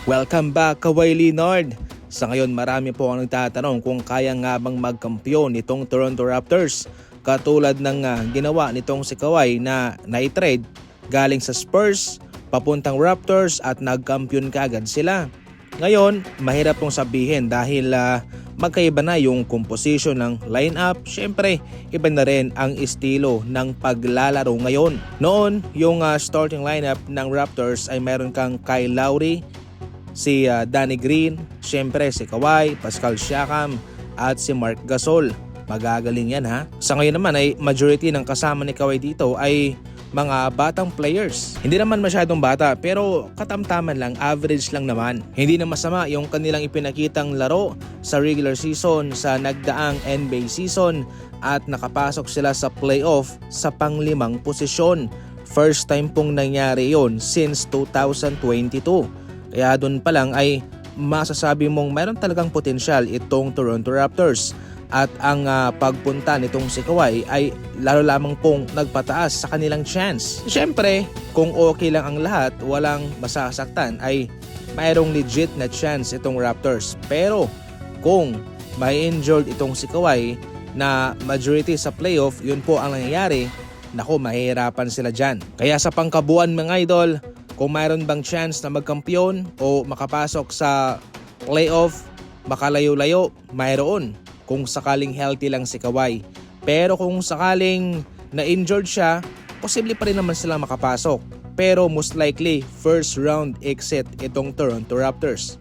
Welcome back, Kawhi Leonard. Sa ngayon marami po ang nagtatanong kung kaya nga bang magkampiyon nitong Toronto Raptors katulad ng ginawa nitong si Kawhi na na-trade galing sa Spurs papuntang Raptors at nagkampiyon kaagad sila. Ngayon mahirap pong sabihin dahil magkaiba na yung composition ng lineup. Syempre iba na rin ang estilo ng paglalaro ngayon. Noon yung starting lineup ng Raptors ay meron kang Kyle Lowry, si Danny Green, syempre si Kawhi, Pascal Siakam at si Marc Gasol. Magagaling yan ha. Sa ngayon naman ay majority ng kasama ni Kawhi dito ay mga batang players. Hindi naman masyadong bata pero katamtaman lang, average lang naman. Hindi na masama yung kanilang ipinakitang laro sa regular season sa nagdaang NBA season at nakapasok sila sa playoff sa pang-5 posisyon. First time pong nangyari yon since 2022. Kaya doon pa lang ay masasabi mong mayroon talagang potensyal itong Toronto Raptors. At ang pagpunta nitong si Kawhi ay lalo lamang pong nagpataas sa kanilang chance. Siyempre, kung okay lang ang lahat, walang masasaktan, ay mayroong legit na chance itong Raptors. Pero kung may injured itong si Kawhi na majority sa playoff, yun po ang nangyayari, naku, mahihirapan sila dyan. Kaya sa pangkabuuan mga idol, kung mayroon bang chance na magkampiyon o makapasok sa playoff, makalayo-layo, mayroon. Kung sakaling healthy lang si Kawhi. Pero kung sakaling na-injured siya, posible pa rin naman sila makapasok. Pero most likely, first round exit itong Toronto Raptors.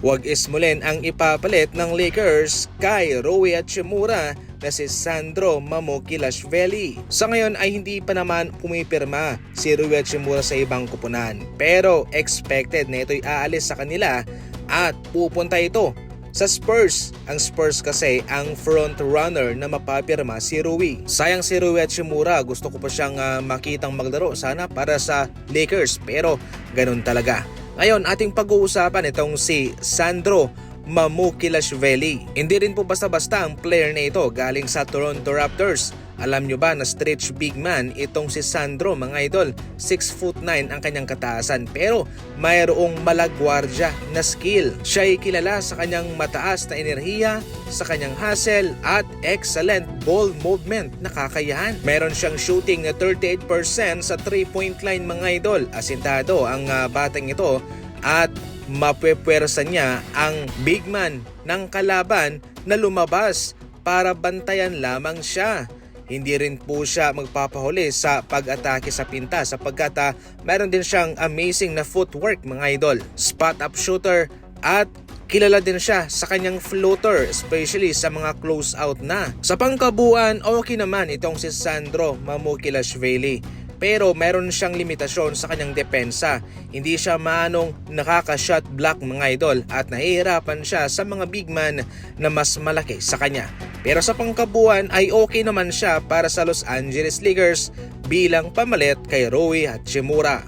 Huwag ismulin ang ipapalit ng Lakers kay Rui Hachimura na si Sandro Mamukelashvili. Sa ngayon ay hindi pa naman pumipirma si Rui Hachimura sa ibang kupunan. Pero expected na ito'y aalis sa kanila at pupunta ito sa Spurs. Ang Spurs kasi ang front runner na mapapirma si Rui. Sayang si Rui Hachimura, gusto ko pa siyang makitang maglaro sana para sa Lakers pero ganun talaga. Ngayon ating pag-uusapan itong si Sandro Mamukelashvili. Hindi rin po basta-basta ang player na ito galing sa Toronto Raptors. Alam nyo ba na stretch big man itong si Sandro mga idol? 6'9" ang kanyang kataasan pero mayroong malagwardya na skill. Siya ay kilala sa kanyang mataas na enerhiya, sa kanyang hustle at excellent ball movement na kakayahan. Meron siyang shooting na 38% sa 3-point line mga idol. Asintado ang batang ito at mapwepwersa niya ang big man ng kalaban na lumabas para bantayan lamang siya. Hindi rin po siya magpapahuli sa pag-atake sa pinta sapagkat meron din siyang amazing na footwork mga idol. Spot up shooter at kilala din siya sa kanyang floater, especially sa mga close out na. Sa pangkabuuan, okay naman itong si Sandro Mamukelashvili. Pero meron siyang limitasyon sa kanyang depensa. Hindi siya manong nakaka-shot block mga idol at nahihirapan siya sa mga big man na mas malaki sa kanya. Pero sa pangkabuuan ay okay naman siya para sa Los Angeles Lakers bilang pamalit kay Rui Hachimura.